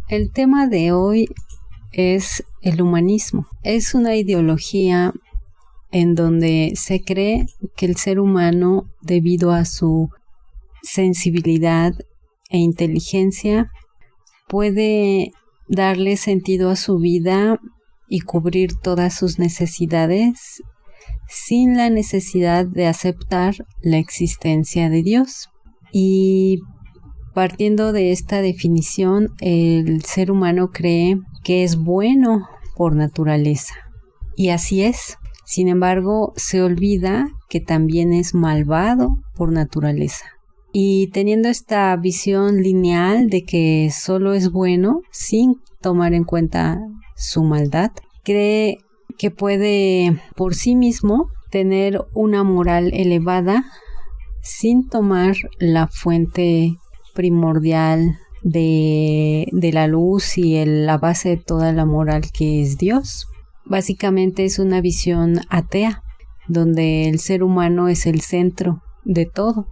El tema de hoy es el humanismo. Es una ideología en donde se cree que el ser humano, debido a su sensibilidad e inteligencia, puede darle sentido a su vida y cubrir todas sus necesidades sin la necesidad de aceptar la existencia de Dios. Y partiendo de esta definición, el ser humano cree que es bueno por naturaleza. Y así es. Sin embargo, se olvida que también es malvado por naturaleza. Y teniendo esta visión lineal de que solo es bueno, sin tomar en cuenta su maldad, cree que puede por sí mismo tener una moral elevada sin tomar la fuente primordial de la luz y la base de toda la moral, que es Dios. Básicamente es una visión atea, donde el ser humano es el centro de todo.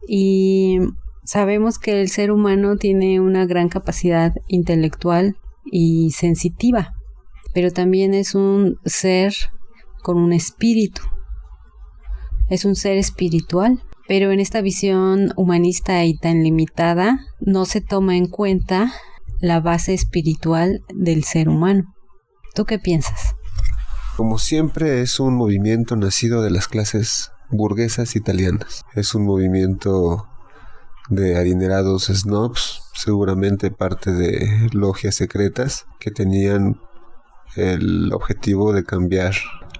Y sabemos que el ser humano tiene una gran capacidad intelectual y sensitiva, pero también es un ser con un espíritu. Es un ser espiritual, pero en esta visión humanista y tan limitada no se toma en cuenta la base espiritual del ser humano. ¿Tú qué piensas? Como siempre, es un movimiento nacido de las clases burguesas italianas. Es un movimiento de adinerados snobs, seguramente parte de logias secretas que tenían el objetivo de cambiar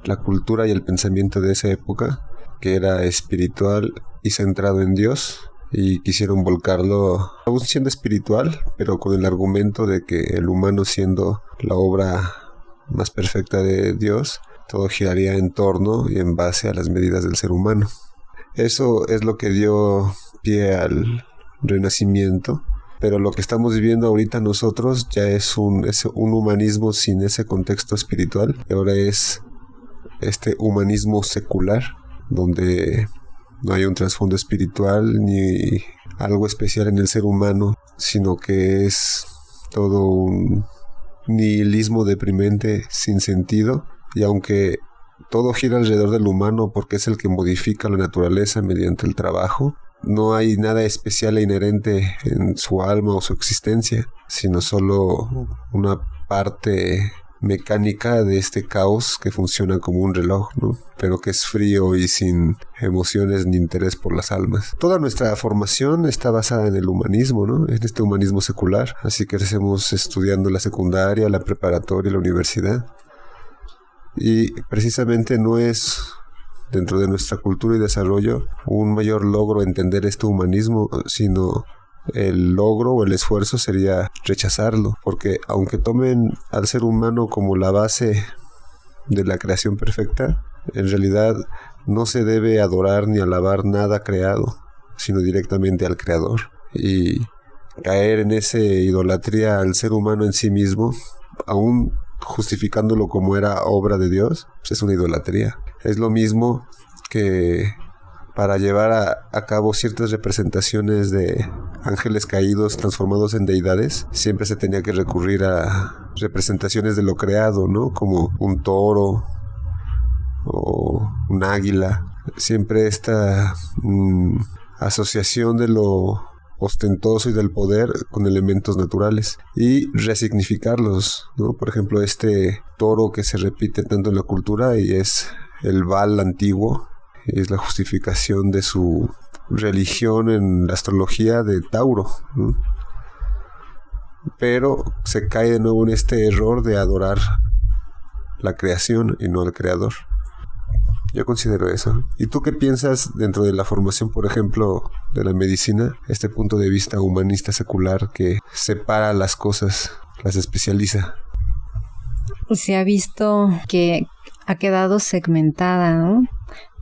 la cultura y el pensamiento de esa época, que era espiritual y centrado en Dios, y quisieron volcarlo, aún siendo espiritual, pero con el argumento de que el humano, siendo la obra más perfecta de Dios, todo giraría en torno y en base a las medidas del ser humano. Eso es lo que dio pie al Renacimiento, pero lo que estamos viviendo ahorita nosotros ya es un humanismo sin ese contexto espiritual, y ahora es este humanismo secular, donde no hay un trasfondo espiritual ni algo especial en el ser humano, sino que es todo un nihilismo deprimente sin sentido. Y aunque todo gira alrededor del humano porque es el que modifica la naturaleza mediante el trabajo, no hay nada especial e inherente en su alma o su existencia, sino solo una parte mecánica de este caos que funciona como un reloj, ¿no? Pero que es frío y sin emociones ni interés por las almas. Toda nuestra formación está basada en el humanismo, ¿no? En este humanismo secular. Así que crecemos estudiando la secundaria, la preparatoria y la universidad. Y precisamente no es, dentro de nuestra cultura y desarrollo, un mayor logro entender este humanismo, sino el logro o el esfuerzo sería rechazarlo, porque aunque tomen al ser humano como la base de la creación perfecta, en realidad no se debe adorar ni alabar nada creado, sino directamente al creador. Y caer en esa idolatría al ser humano en sí mismo, aún justificándolo como era obra de Dios, pues es una idolatría. Es lo mismo que para llevar a cabo ciertas representaciones de ángeles caídos transformados en deidades, siempre se tenía que recurrir a representaciones de lo creado, ¿no? Como un toro o un águila. Siempre esta asociación de lo ostentoso y del poder con elementos naturales y resignificarlos, ¿no? Por ejemplo, este toro que se repite tanto en la cultura y es el Baal antiguo, es la justificación de su religión en la astrología de Tauro, ¿no? Pero se cae de nuevo en este error de adorar la creación y no al creador. Yo considero eso. ¿Y tú qué piensas dentro de la formación, por ejemplo, de la medicina? Este punto de vista humanista secular que separa las cosas, las especializa. Se ha visto que ha quedado segmentada, ¿no?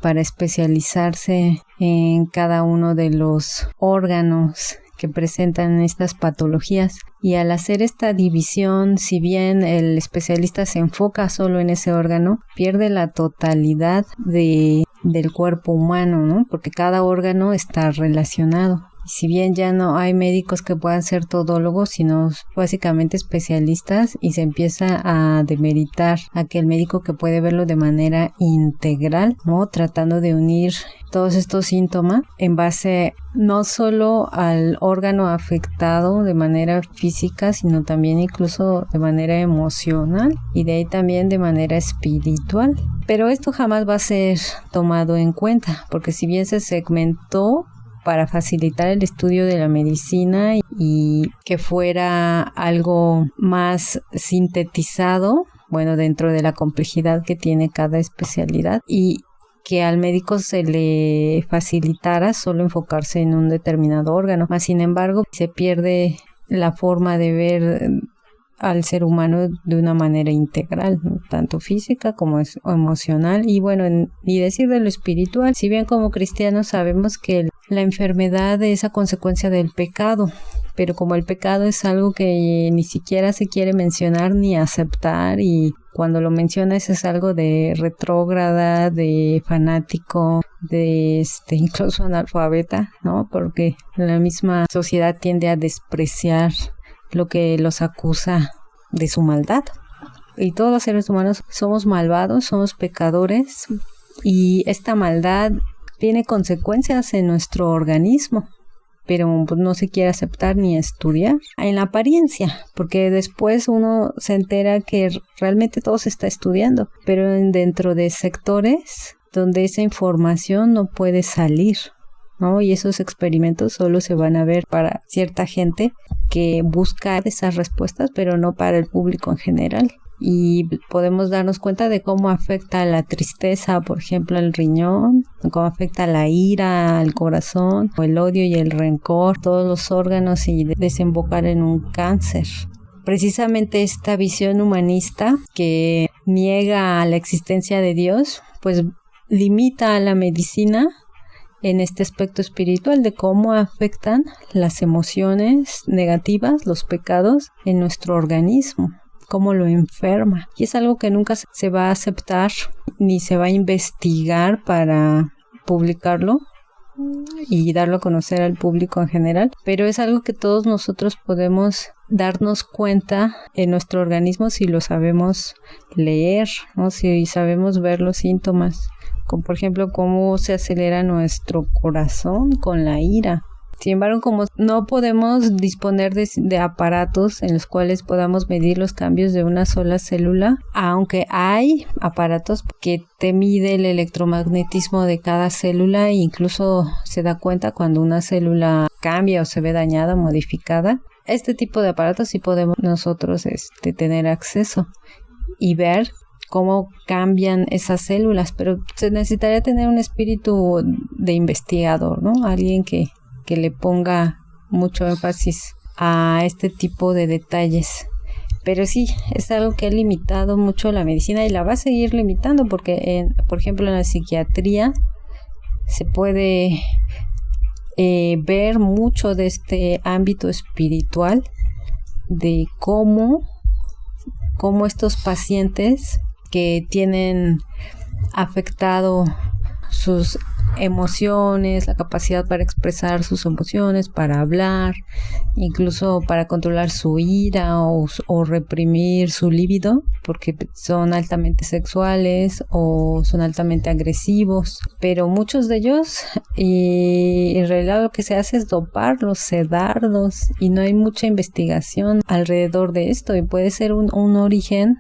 Para especializarse en cada uno de los órganos que presentan estas patologías. Y al hacer esta división, si bien el especialista se enfoca solo en ese órgano, pierde la totalidad del cuerpo humano, ¿no? Porque cada órgano está relacionado. Si bien ya no hay médicos que puedan ser todólogos, sino básicamente especialistas, y se empieza a demeritar a aquel médico que puede verlo de manera integral, ¿no? Tratando de unir todos estos síntomas en base no solo al órgano afectado de manera física, sino también incluso de manera emocional y de ahí también de manera espiritual. Pero esto jamás va a ser tomado en cuenta, porque si bien se segmentó para facilitar el estudio de la medicina y que fuera algo más sintetizado, bueno, dentro de la complejidad que tiene cada especialidad, y que al médico se le facilitara solo enfocarse en un determinado órgano. Mas, sin embargo, se pierde la forma de ver al ser humano de una manera integral, ¿no? Tanto física como emocional y bueno, ni decir de lo espiritual. Si bien como cristianos sabemos que la enfermedad es a consecuencia del pecado, pero como el pecado es algo que ni siquiera se quiere mencionar ni aceptar, y cuando lo mencionas es algo de retrógrada, de fanático, de incluso analfabeta, ¿no? Porque la misma sociedad tiende a despreciar lo que los acusa de su maldad. Y todos los seres humanos somos malvados, somos pecadores, y esta maldad tiene consecuencias en nuestro organismo, pero pues no se quiere aceptar ni estudiar en la apariencia, porque después uno se entera que realmente todo se está estudiando, pero dentro de sectores donde esa información no puede salir, ¿no? Y esos experimentos solo se van a ver para cierta gente que busca esas respuestas, pero no para el público en general. Y podemos darnos cuenta de cómo afecta la tristeza, por ejemplo, al riñón, cómo afecta la ira al corazón, o el odio y el rencor, todos los órganos, y desembocar en un cáncer. Precisamente esta visión humanista que niega la existencia de Dios, pues limita a la medicina en este aspecto espiritual de cómo afectan las emociones negativas, los pecados en nuestro organismo, cómo lo enferma. Y es algo que nunca se va a aceptar ni se va a investigar para publicarlo y darlo a conocer al público en general, pero es algo que todos nosotros podemos darnos cuenta en nuestro organismo si lo sabemos leer, ¿no? Si sabemos ver los síntomas, como por ejemplo cómo se acelera nuestro corazón con la ira. Sin embargo, como no podemos disponer de aparatos en los cuales podamos medir los cambios de una sola célula, aunque hay aparatos que te mide el electromagnetismo de cada célula e incluso se da cuenta cuando una célula cambia o se ve dañada o modificada, este tipo de aparatos sí podemos nosotros tener acceso y ver cómo cambian esas células, pero se necesitaría tener un espíritu de investigador, ¿no? Alguien que le ponga mucho énfasis a este tipo de detalles. Pero sí, es algo que ha limitado mucho la medicina y la va a seguir limitando porque, por ejemplo, en la psiquiatría se puede ver mucho de este ámbito espiritual, de cómo estos pacientes que tienen afectado sus emociones, la capacidad para expresar sus emociones, para hablar, incluso para controlar su ira o reprimir su libido, porque son altamente sexuales o son altamente agresivos, pero muchos de ellos en realidad lo que se hace es doparlos, sedarlos, y no hay mucha investigación alrededor de esto, y puede ser un origen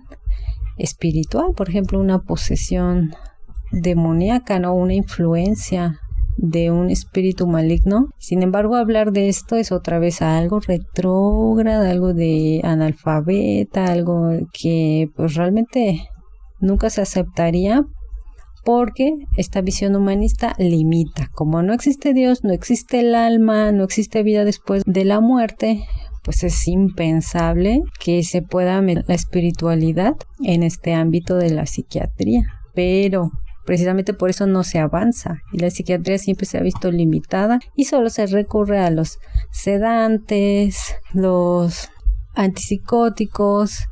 espiritual, por ejemplo una posesión demoníaca, ¿no? Una influencia de un espíritu maligno. Sin embargo, hablar de esto es otra vez algo retrógrado, algo de analfabeta, algo que pues realmente nunca se aceptaría, porque esta visión humanista limita. Como no existe Dios, no existe el alma, no existe vida después de la muerte, pues es impensable que se pueda meter la espiritualidad en este ámbito de la psiquiatría. Pero precisamente por eso no se avanza y la psiquiatría siempre se ha visto limitada y solo se recurre a los sedantes, los antipsicóticos,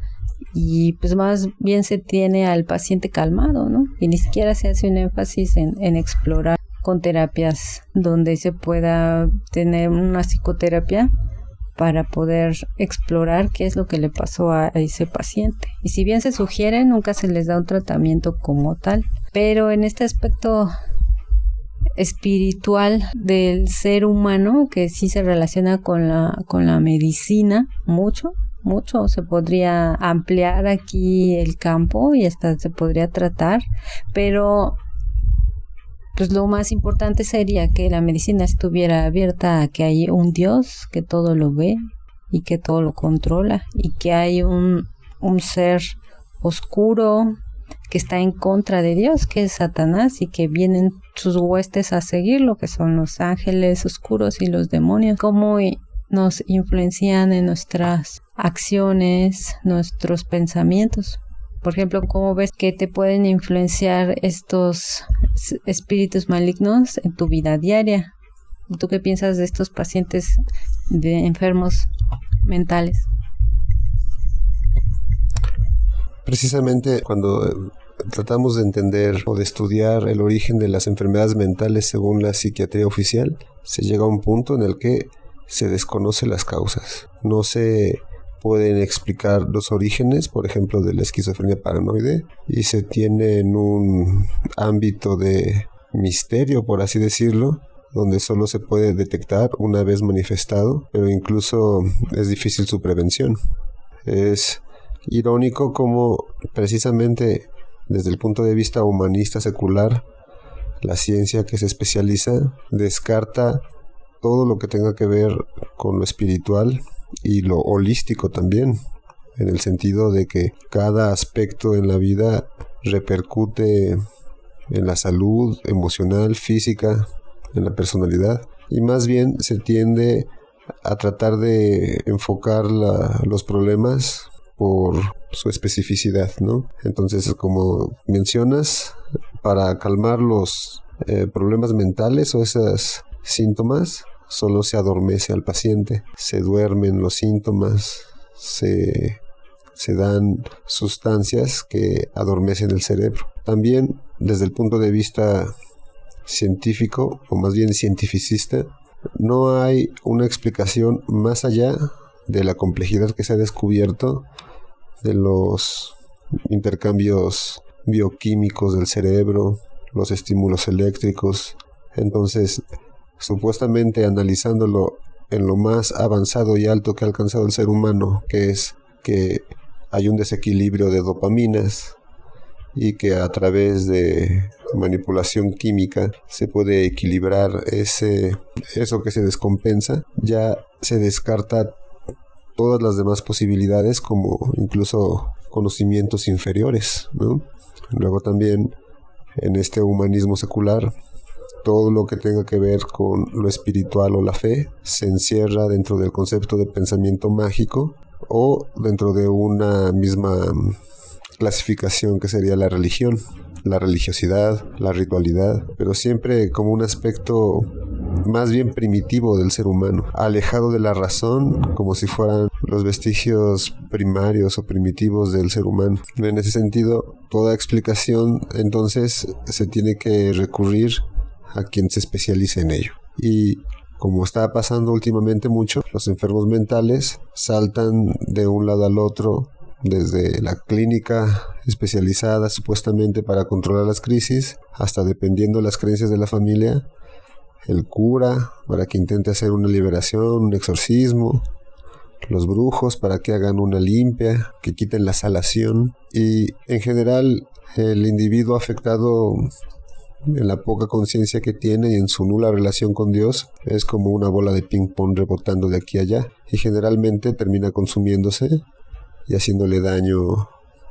y pues más bien se tiene al paciente calmado, ¿no? Y ni siquiera se hace un énfasis en explorar con terapias donde se pueda tener una psicoterapia para poder explorar qué es lo que le pasó a ese paciente. Y si bien se sugiere, nunca se les da un tratamiento como tal. Pero en este aspecto espiritual del ser humano, que sí se relaciona con la medicina, mucho, se podría ampliar aquí el campo y hasta se podría tratar, pero pues lo más importante sería que la medicina estuviera abierta a que hay un Dios que todo lo ve y que todo lo controla, y que hay un ser oscuro que está en contra de Dios, que es Satanás, y que vienen sus huestes a seguirlo, que son los ángeles oscuros y los demonios. Cómo nos influencian en nuestras acciones, nuestros pensamientos. Por ejemplo, ¿cómo ves que te pueden influenciar estos espíritus malignos en tu vida diaria? ¿Tú qué piensas de estos pacientes de enfermos mentales? Precisamente cuando tratamos de entender o de estudiar el origen de las enfermedades mentales según la psiquiatría oficial, se llega a un punto en el que se desconocen las causas. No se pueden explicar los orígenes, por ejemplo, de la esquizofrenia paranoide, y se tiene en un ámbito de misterio, por así decirlo, donde solo se puede detectar una vez manifestado, pero incluso es difícil su prevención. Es irónico como precisamente desde el punto de vista humanista secular, la ciencia que se especializa descarta todo lo que tenga que ver con lo espiritual y lo holístico también, en el sentido de que cada aspecto en la vida repercute en la salud emocional, física, en la personalidad, y más bien se tiende a tratar de enfocar los problemas por su especificidad, ¿no? Entonces, como mencionas, para calmar los problemas mentales o esos síntomas, solo se adormece al paciente, se duermen los síntomas, se dan sustancias que adormecen el cerebro. También, desde el punto de vista científico, o más bien cientificista, no hay una explicación más allá de la complejidad que se ha descubierto de los intercambios bioquímicos del cerebro, los estímulos eléctricos. Entonces, supuestamente analizándolo en lo más avanzado y alto que ha alcanzado el ser humano, que es que hay un desequilibrio de dopaminas y que a través de manipulación química se puede equilibrar eso que se descompensa, ya se descarta todas las demás posibilidades, como incluso conocimientos inferiores, ¿no? Luego también en este humanismo secular, todo lo que tenga que ver con lo espiritual o la fe se encierra dentro del concepto de pensamiento mágico o dentro de una misma clasificación que sería la religión, la religiosidad, la ritualidad, pero siempre como un aspecto más bien primitivo del ser humano, alejado de la razón, como si fueran los vestigios primarios o primitivos del ser humano. En ese sentido, toda explicación entonces se tiene que recurrir a quien se especialice en ello. Y como está pasando últimamente mucho, los enfermos mentales saltan de un lado al otro, desde la clínica especializada supuestamente para controlar las crisis, hasta, dependiendo de las creencias de la familia, el cura para que intente hacer una liberación, un exorcismo, los brujos para que hagan una limpia, que quiten la salación, y en general el individuo afectado, en la poca conciencia que tiene y en su nula relación con Dios, es como una bola de ping pong rebotando de aquí a allá, y generalmente termina consumiéndose y haciéndole daño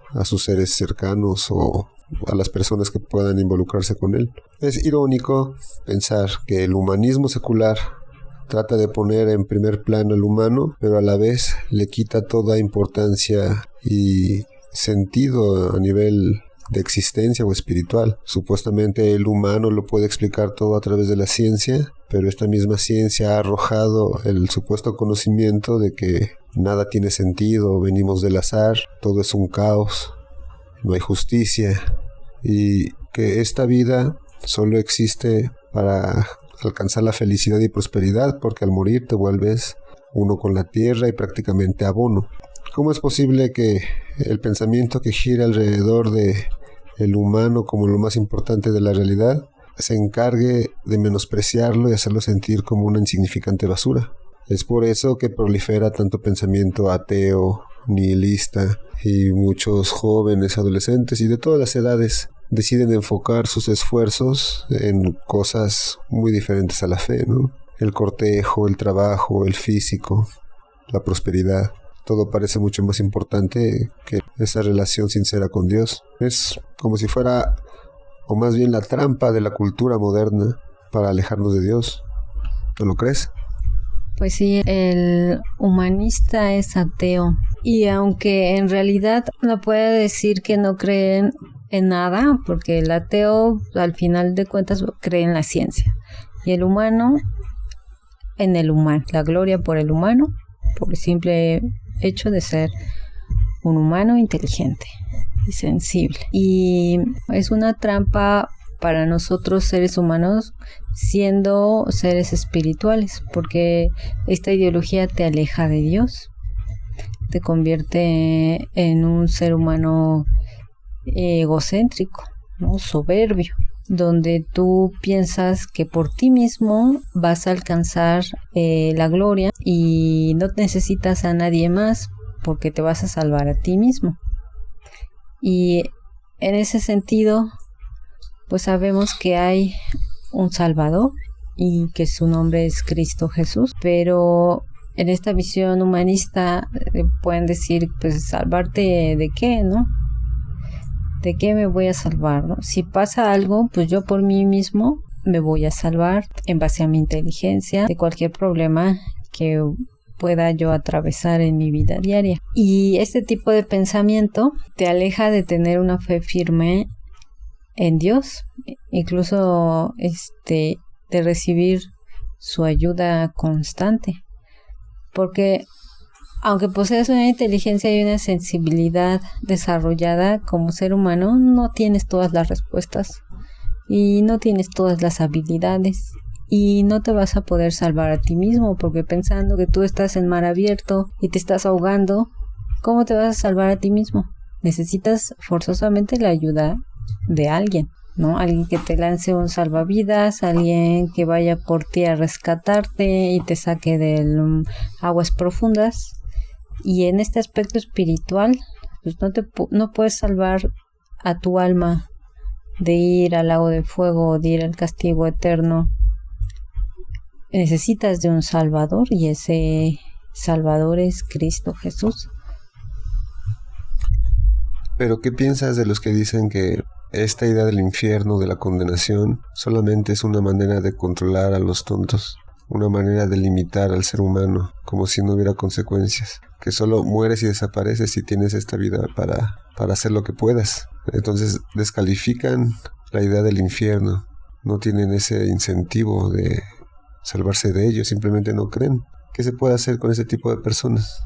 a sus seres cercanos o a las personas que puedan involucrarse con él. Es irónico pensar que el humanismo secular trata de poner en primer plano al humano, pero a la vez le quita toda importancia y sentido a nivel de existencia o espiritual. Supuestamente el humano lo puede explicar todo a través de la ciencia, pero esta misma ciencia ha arrojado el supuesto conocimiento de que nada tiene sentido, venimos del azar, todo es un caos, no hay justicia, y que esta vida solo existe para alcanzar la felicidad y prosperidad, porque al morir te vuelves uno con la tierra y prácticamente abono. ¿Cómo es posible que el pensamiento que gira alrededor de el humano como lo más importante de la realidad se encargue de menospreciarlo y hacerlo sentir como una insignificante basura? Es por eso que prolifera tanto pensamiento ateo, nihilista, y muchos jóvenes, adolescentes y de todas las edades deciden enfocar sus esfuerzos en cosas muy diferentes a la fe, ¿no? El cortejo, el trabajo, el físico, la prosperidad. Todo parece mucho más importante que esa relación sincera con Dios. Es como si fuera, o más bien la trampa de la cultura moderna para alejarnos de Dios. ¿No lo crees? Pues sí, el humanista es ateo. Y aunque en realidad no puede decir que no creen en nada, porque el ateo al final de cuentas cree en la ciencia. Y el humano en el humano. La gloria por el humano, por el simple hecho de ser un humano inteligente y sensible. Y es una trampa para nosotros seres humanos siendo seres espirituales, porque esta ideología te aleja de Dios, te convierte en un ser humano egocéntrico, ¿no? Soberbio, donde tú piensas que por ti mismo vas a alcanzar la gloria y no necesitas a nadie más porque te vas a salvar a ti mismo. Y en ese sentido, pues sabemos que hay un Salvador y que su nombre es Cristo Jesús, pero en esta visión humanista pueden decir, pues salvarte de qué, ¿no? ¿De qué me voy a salvar, no? Si pasa algo, pues yo por mí mismo me voy a salvar en base a mi inteligencia de cualquier problema que pueda yo atravesar en mi vida diaria. Y este tipo de pensamiento te aleja de tener una fe firme en Dios, incluso de recibir su ayuda constante, porque aunque posees una inteligencia y una sensibilidad desarrollada como ser humano, no tienes todas las respuestas y no tienes todas las habilidades y no te vas a poder salvar a ti mismo, porque pensando que tú estás en mar abierto y te estás ahogando, ¿cómo te vas a salvar a ti mismo? Necesitas forzosamente la ayuda de alguien, ¿no? Alguien que te lance un salvavidas, alguien que vaya por ti a rescatarte y te saque de aguas profundas. Y en este aspecto espiritual, pues no puedes salvar a tu alma de ir al lago de fuego o de ir al castigo eterno. Necesitas de un Salvador y ese Salvador es Cristo Jesús. Pero ¿qué piensas de los que dicen que esta idea del infierno, de la condenación, solamente es una manera de controlar a los tontos? Una manera de limitar al ser humano, como si no hubiera consecuencias, que solo mueres y desapareces y tienes esta vida para hacer lo que puedas. Entonces descalifican la idea del infierno, no tienen ese incentivo de salvarse de ello, simplemente no creen. ¿Qué se puede hacer con ese tipo de personas?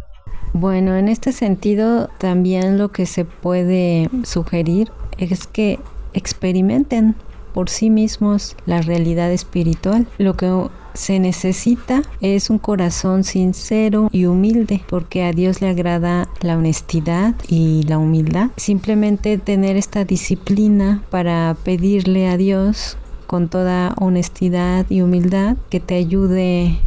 Bueno, en este sentido también lo que se puede sugerir es que experimenten por sí mismos la realidad espiritual. Lo que se necesita es un corazón sincero y humilde, porque a Dios le agrada la honestidad y la humildad. Simplemente tener esta disciplina para pedirle a Dios con toda honestidad y humildad que te ayude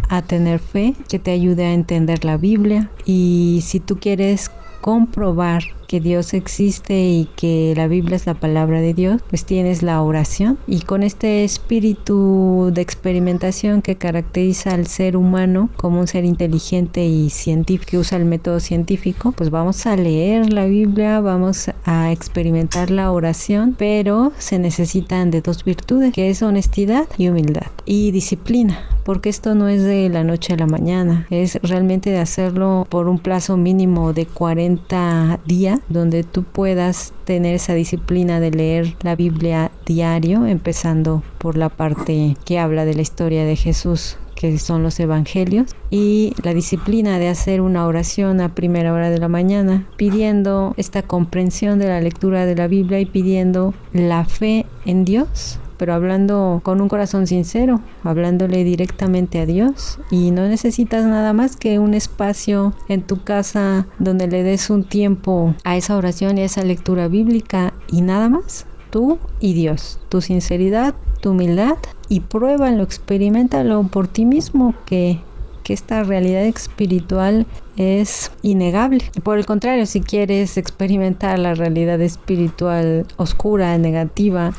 a tener fe, que te ayude a entender la Biblia. Y si tú quieres comprobar que Dios existe y que la Biblia es la palabra de Dios, pues tienes la oración. Y con este espíritu de experimentación que caracteriza al ser humano como un ser inteligente y científico, que usa el método científico, pues vamos a leer la Biblia, vamos a experimentar la oración, pero se necesitan de dos virtudes, que es honestidad y humildad y disciplina, porque esto no es de la noche a la mañana, es realmente de hacerlo por un plazo mínimo de 40 días, donde tú puedas tener esa disciplina de leer la Biblia diario, empezando por la parte que habla de la historia de Jesús, que son los evangelios, y la disciplina de hacer una oración a primera hora de la mañana, pidiendo esta comprensión de la lectura de la Biblia y pidiendo la fe en Dios pero hablando con un corazón sincero, hablándole directamente a Dios, y no necesitas nada más que un espacio en tu casa donde le des un tiempo a esa oración y a esa lectura bíblica y nada más, tú y Dios, tu sinceridad, tu humildad, y pruébalo, experiméntalo por ti mismo, que esta realidad espiritual es innegable. Por el contrario, si quieres experimentar la realidad espiritual oscura, negativa,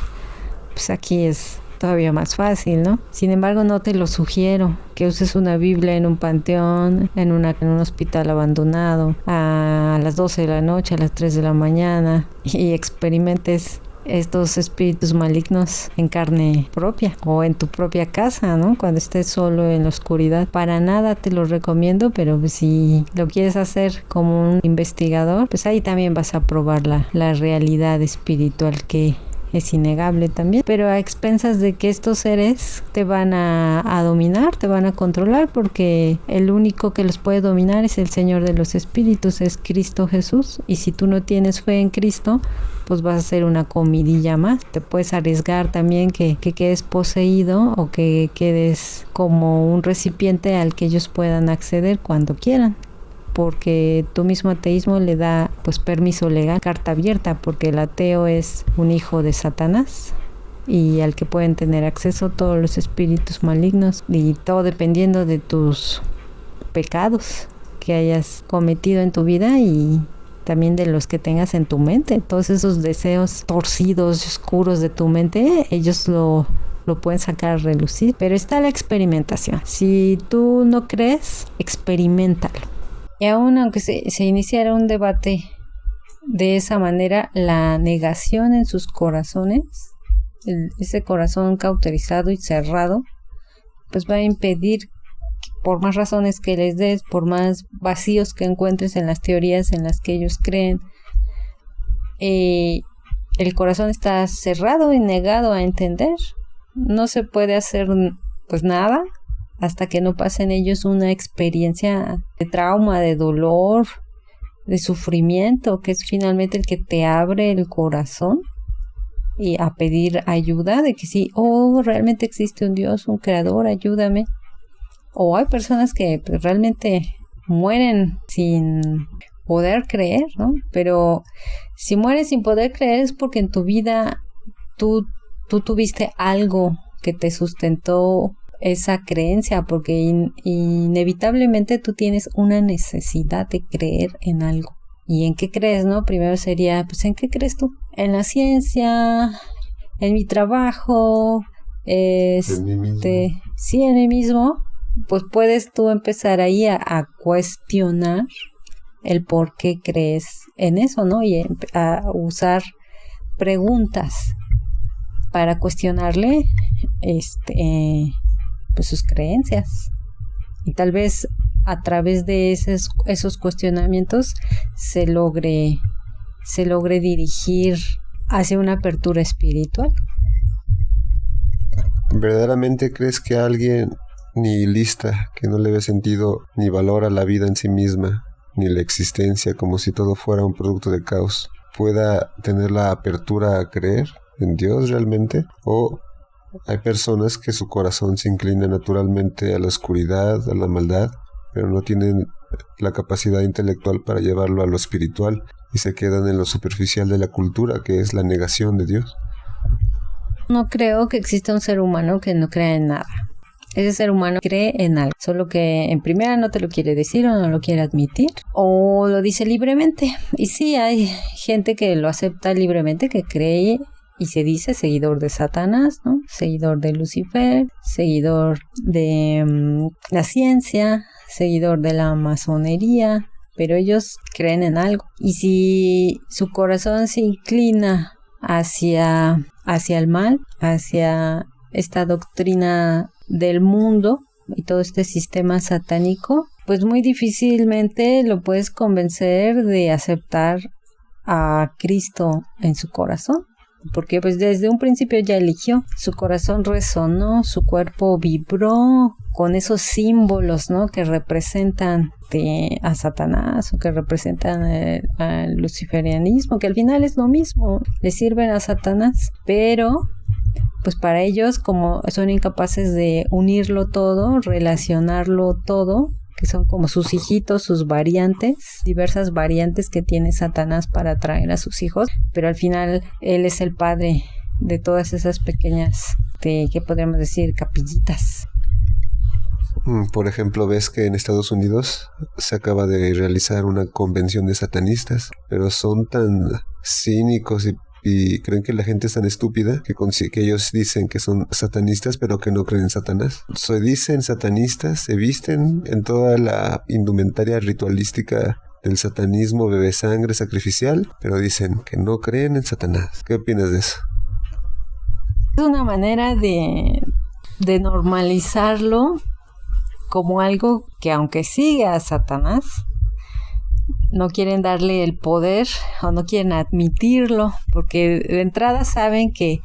pues aquí es todavía más fácil, ¿no? Sin embargo, no te lo sugiero que uses una Biblia en un panteón, en un hospital abandonado, a las 12 de la noche, a las 3 de la mañana, y experimentes estos espíritus malignos en carne propia o en tu propia casa, ¿no? Cuando estés solo en la oscuridad. Para nada te lo recomiendo, pero si lo quieres hacer como un investigador, pues ahí también vas a probar la realidad espiritual, que es innegable también, pero a expensas de que estos seres te van a dominar, te van a controlar, porque el único que los puede dominar es el Señor de los Espíritus, es Cristo Jesús, y si tú no tienes fe en Cristo, pues vas a ser una comidilla más. Te puedes arriesgar también que quedes poseído o que quedes como un recipiente al que ellos puedan acceder cuando quieran, porque tu mismo ateísmo le da pues permiso legal, carta abierta, porque el ateo es un hijo de Satanás y al que pueden tener acceso todos los espíritus malignos, y todo dependiendo de tus pecados que hayas cometido en tu vida y también de los que tengas en tu mente. Todos esos deseos torcidos, oscuros de tu mente, ellos lo pueden sacar a relucir, pero está la experimentación. Si tú no crees, experiméntalo. Y aún aunque se iniciara un debate de esa manera, la negación en sus corazones, ese corazón cauterizado y cerrado, pues va a impedir, por más razones que les des, por más vacíos que encuentres en las teorías en las que ellos creen, el corazón está cerrado y negado a entender. No se puede hacer pues nada hasta que no pasen ellos una experiencia de trauma, de dolor, de sufrimiento, que es finalmente el que te abre el corazón y a pedir ayuda, de que sí, realmente existe un Dios, un creador, ayúdame. O hay personas que pues, realmente mueren sin poder creer, ¿no? Pero si mueres sin poder creer es porque en tu vida tú tuviste algo que te sustentó esa creencia, porque inevitablemente tú tienes una necesidad de creer en algo. ¿Y en qué crees, no? Primero sería, pues, ¿en qué crees tú? En la ciencia, en mi trabajo, en mí mismo. Sí, en mí mismo. Pues puedes tú empezar ahí a cuestionar el por qué crees en eso, ¿no? Y a usar preguntas para cuestionarle pues sus creencias, y tal vez a través de esos cuestionamientos se logre dirigir hacia una apertura espiritual. ¿Verdaderamente crees que alguien nihilista, que no le ve sentido ni valor a la vida en sí misma, ni la existencia, como si todo fuera un producto de caos, pueda tener la apertura a creer en Dios realmente? ¿O hay personas que su corazón se inclina naturalmente a la oscuridad, a la maldad, pero no tienen la capacidad intelectual para llevarlo a lo espiritual y se quedan en lo superficial de la cultura, que es la negación de Dios? No creo que exista un ser humano que no crea en nada. Ese ser humano cree en algo, solo que en primera no te lo quiere decir o no lo quiere admitir, o lo dice libremente. Y sí, hay gente que lo acepta libremente, que cree y se dice seguidor de Satanás, ¿no? Seguidor de Lucifer, seguidor de la ciencia, seguidor de la masonería, pero ellos creen en algo. Y si su corazón se inclina hacia el mal, hacia esta doctrina del mundo y todo este sistema satánico, pues muy difícilmente lo puedes convencer de aceptar a Cristo en su corazón, porque pues desde un principio ya eligió, su corazón resonó, su cuerpo vibró con esos símbolos, ¿no?, que representan a Satanás o que representan al luciferianismo, que al final es lo mismo, le sirven a Satanás, pero pues para ellos, como son incapaces de unirlo todo, relacionarlo todo, que son como sus hijitos, sus variantes, diversas variantes que tiene Satanás para atraer a sus hijos, pero al final él es el padre de todas esas pequeñas, ¿qué podríamos decir? Capillitas. Por ejemplo, ves que en Estados Unidos se acaba de realizar una convención de satanistas, pero son tan cínicos y creen que la gente es tan estúpida que ellos dicen que son satanistas pero que no creen en Satanás. Se dicen satanistas, se visten en toda la indumentaria ritualística del satanismo, bebe sangre sacrificial, pero dicen que no creen en Satanás. ¿Qué opinas de eso? Es una manera de normalizarlo como algo que, aunque sigue a Satanás, no quieren darle el poder o no quieren admitirlo, porque de entrada saben que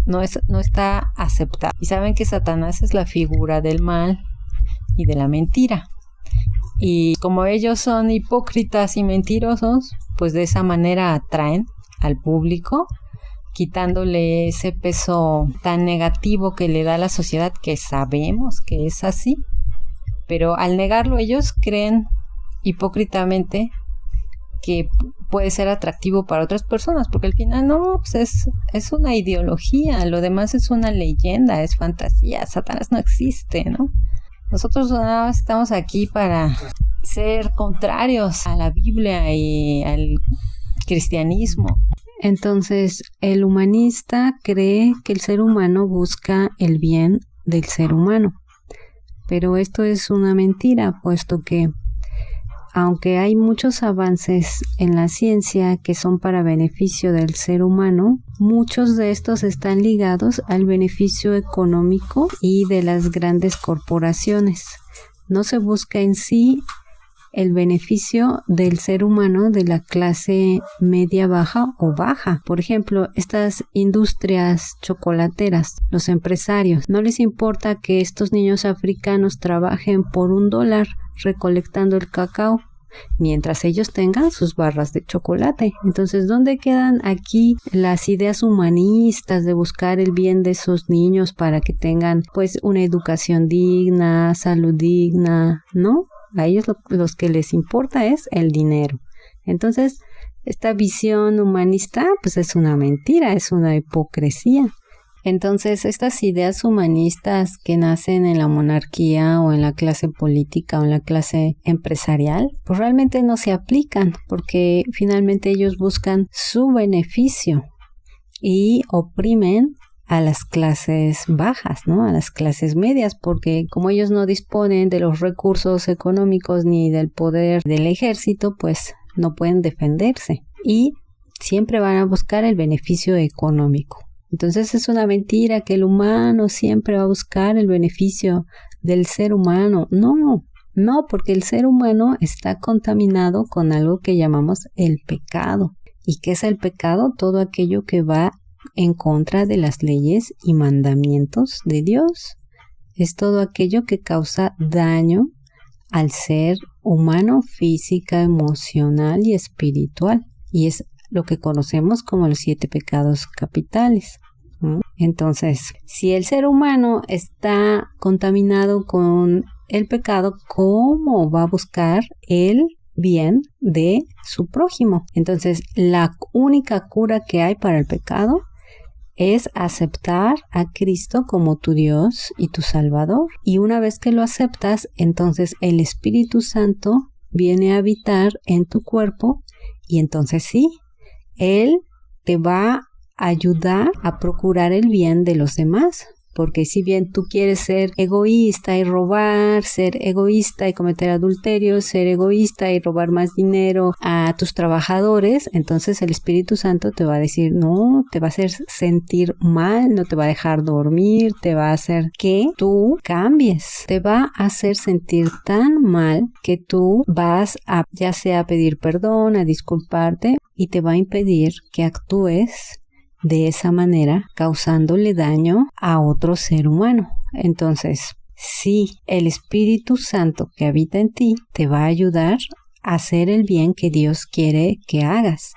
no está aceptado y saben que Satanás es la figura del mal y de la mentira. Y como ellos son hipócritas y mentirosos, pues de esa manera atraen al público, quitándole ese peso tan negativo que le da a la sociedad, que sabemos que es así. Pero al negarlo ellos creen hipócritamente que puede ser atractivo para otras personas, porque al final no, pues es una ideología, lo demás es una leyenda, es fantasía, Satanás no existe, ¿no? Nosotros nada más estamos aquí para ser contrarios a la Biblia y al cristianismo. Entonces, el humanista cree que el ser humano busca el bien del ser humano, pero esto es una mentira, puesto que aunque hay muchos avances en la ciencia que son para beneficio del ser humano, muchos de estos están ligados al beneficio económico y de las grandes corporaciones. No se busca en sí el beneficio del ser humano de la clase media baja o baja. Por ejemplo, estas industrias chocolateras, los empresarios, no les importa que estos niños africanos trabajen por $1 recolectando el cacao, mientras ellos tengan sus barras de chocolate. Entonces, ¿dónde quedan aquí las ideas humanistas de buscar el bien de esos niños para que tengan pues una educación digna, salud digna? ¿No? A ellos los que les importa es el dinero. Entonces, esta visión humanista pues es una mentira, es una hipocresía. Entonces, estas ideas humanistas que nacen en la monarquía o en la clase política o en la clase empresarial, pues realmente no se aplican, porque finalmente ellos buscan su beneficio y oprimen a las clases bajas, ¿no? A las clases medias, porque como ellos no disponen de los recursos económicos ni del poder del ejército, pues no pueden defenderse y siempre van a buscar el beneficio económico. Entonces es una mentira que el humano siempre va a buscar el beneficio del ser humano. No, porque el ser humano está contaminado con algo que llamamos el pecado. ¿Y qué es el pecado? Todo aquello que va en contra de las leyes y mandamientos de Dios. Es todo aquello que causa daño al ser humano, física, emocional y espiritual. Y es lo que conocemos como los 7 pecados capitales. Entonces, si el ser humano está contaminado con el pecado, ¿cómo va a buscar el bien de su prójimo? Entonces, la única cura que hay para el pecado es aceptar a Cristo como tu Dios y tu Salvador. Y una vez que lo aceptas, entonces el Espíritu Santo viene a habitar en tu cuerpo y entonces sí, Él te va a ayudar a procurar el bien de los demás. Porque si bien tú quieres ser egoísta y robar, ser egoísta y cometer adulterio, ser egoísta y robar más dinero a tus trabajadores, entonces el Espíritu Santo te va a decir, no, te va a hacer sentir mal, no te va a dejar dormir, te va a hacer que tú cambies, te va a hacer sentir tan mal que tú vas a, ya sea a pedir perdón, a disculparte, y te va a impedir que actúes de esa manera, causándole daño a otro ser humano. Entonces, sí, el Espíritu Santo que habita en ti te va a ayudar a hacer el bien que Dios quiere que hagas.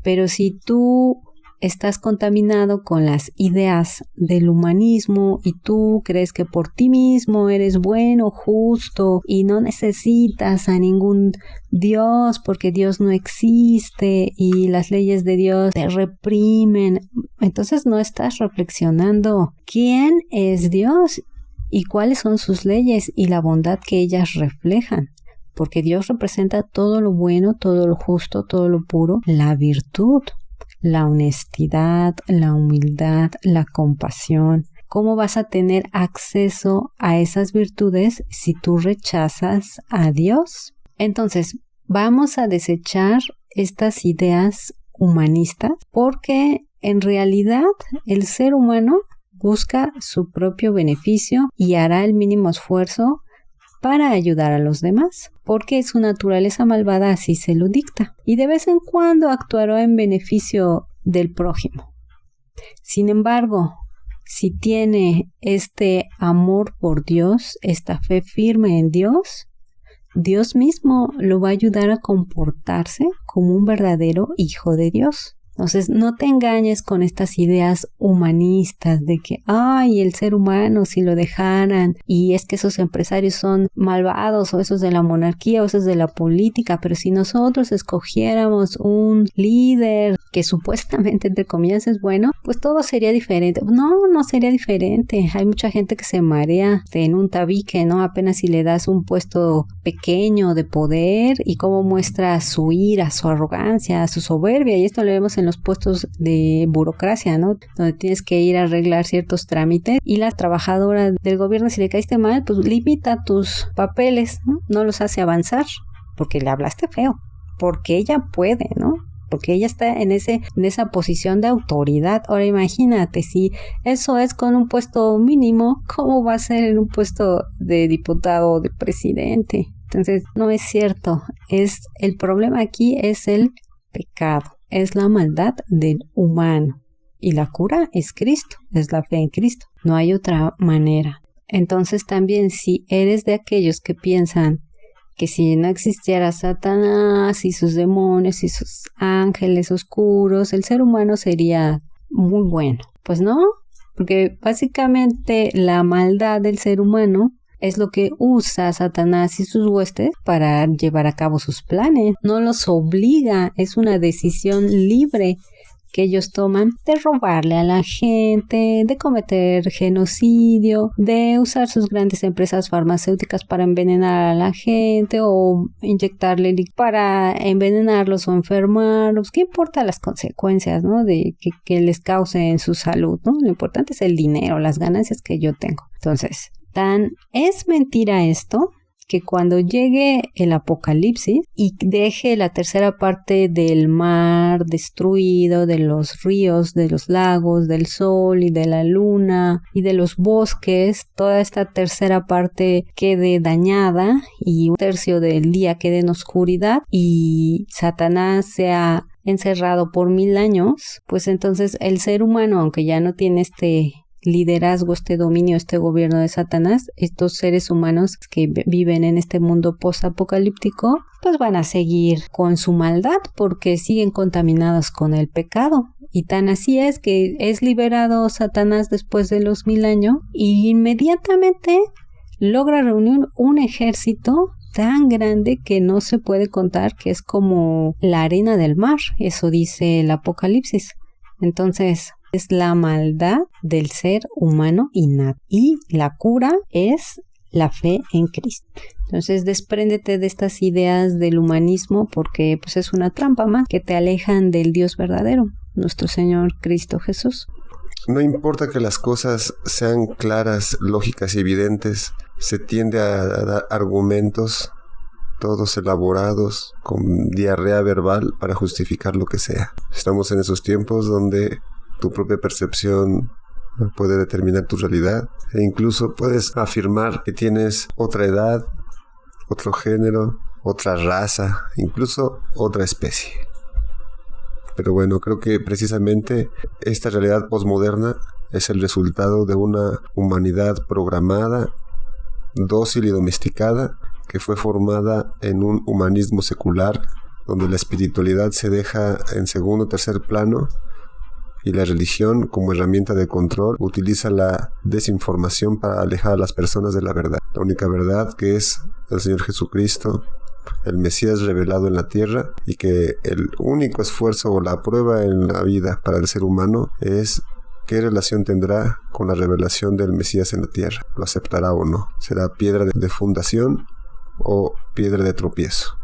Pero si tú estás contaminado con las ideas del humanismo y tú crees que por ti mismo eres bueno, justo y no necesitas a ningún Dios porque Dios no existe y las leyes de Dios te reprimen, entonces no estás reflexionando quién es Dios y cuáles son sus leyes y la bondad que ellas reflejan. Porque Dios representa todo lo bueno, todo lo justo, todo lo puro, la virtud, la honestidad, la humildad, la compasión. ¿Cómo vas a tener acceso a esas virtudes si tú rechazas a Dios? Entonces, vamos a desechar estas ideas humanistas porque en realidad el ser humano busca su propio beneficio y hará el mínimo esfuerzo para ayudar a los demás, porque su naturaleza malvada así se lo dicta, y de vez en cuando actuará en beneficio del prójimo. Sin embargo, si tiene este amor por Dios, esta fe firme en Dios, Dios mismo lo va a ayudar a comportarse como un verdadero hijo de Dios. Entonces, no te engañes con estas ideas humanistas de que, el ser humano, si lo dejaran, y es que esos empresarios son malvados, o esos de la monarquía, o esos de la política, pero si nosotros escogiéramos un líder que supuestamente, entre comillas, es bueno, pues todo sería diferente. No sería diferente. Hay mucha gente que se marea en un tabique, ¿no? Apenas si le das un puesto pequeño de poder y cómo muestra su ira, su arrogancia, su soberbia, y esto lo vemos en los puestos de burocracia, ¿no? Donde tienes que ir a arreglar ciertos trámites y la trabajadora del gobierno, si le caíste mal, pues limita tus papeles, ¿no? No los hace avanzar porque le hablaste feo, porque ella puede, ¿no? Porque ella está en esa posición de autoridad. Ahora imagínate, si eso es con un puesto mínimo, ¿cómo va a ser en un puesto de diputado o de presidente? Entonces, no es cierto. El problema aquí es el pecado. Es la maldad del humano y la cura es Cristo, es la fe en Cristo, no hay otra manera. Entonces también si eres de aquellos que piensan que si no existiera Satanás y sus demonios y sus ángeles oscuros, el ser humano sería muy bueno, pues no, porque básicamente la maldad del ser humano es lo que usa Satanás y sus huestes para llevar a cabo sus planes. No los obliga, es una decisión libre que ellos toman de robarle a la gente, de cometer genocidio, de usar sus grandes empresas farmacéuticas para envenenar a la gente o inyectarle para envenenarlos o enfermarlos. ¿Qué importa las consecuencias, ¿no? de que les cause en su salud, ¿no? Lo importante es el dinero, las ganancias que yo tengo. Entonces, es mentira esto, que cuando llegue el apocalipsis y deje la tercera parte del mar destruido, de los ríos, de los lagos, del sol y de la luna y de los bosques, toda esta tercera parte quede dañada y un tercio del día quede en oscuridad y Satanás sea encerrado por 1000 años, pues entonces el ser humano, aunque ya no tiene este liderazgo, este dominio, este gobierno de Satanás, estos seres humanos que viven en este mundo post-apocalíptico, pues van a seguir con su maldad porque siguen contaminados con el pecado. Y tan así es que es liberado Satanás después de los 1000 años y inmediatamente logra reunir un ejército tan grande que no se puede contar, que es como la arena del mar, eso dice el Apocalipsis. Entonces, es la maldad del ser humano innato y la cura es la fe en Cristo. Entonces despréndete de estas ideas del humanismo porque pues es una trampa más que te alejan del Dios verdadero, nuestro Señor Cristo Jesús. No importa que las cosas sean claras, lógicas y evidentes, se tiende a dar argumentos todos elaborados con diarrea verbal para justificar lo que sea. Estamos en esos tiempos donde tu propia percepción puede determinar tu realidad e incluso puedes afirmar que tienes otra edad, otro género, otra raza, incluso otra especie. Pero bueno, creo que precisamente esta realidad posmoderna es el resultado de una humanidad programada, dócil y domesticada, que fue formada en un humanismo secular, donde la espiritualidad se deja en segundo o tercer plano Y la religión, como herramienta de control, utiliza la desinformación para alejar a las personas de la verdad. La única verdad, que es el Señor Jesucristo, el Mesías revelado en la tierra, y que el único esfuerzo o la prueba en la vida para el ser humano es qué relación tendrá con la revelación del Mesías en la tierra. ¿Lo aceptará o no? ¿Será piedra de fundación o piedra de tropiezo?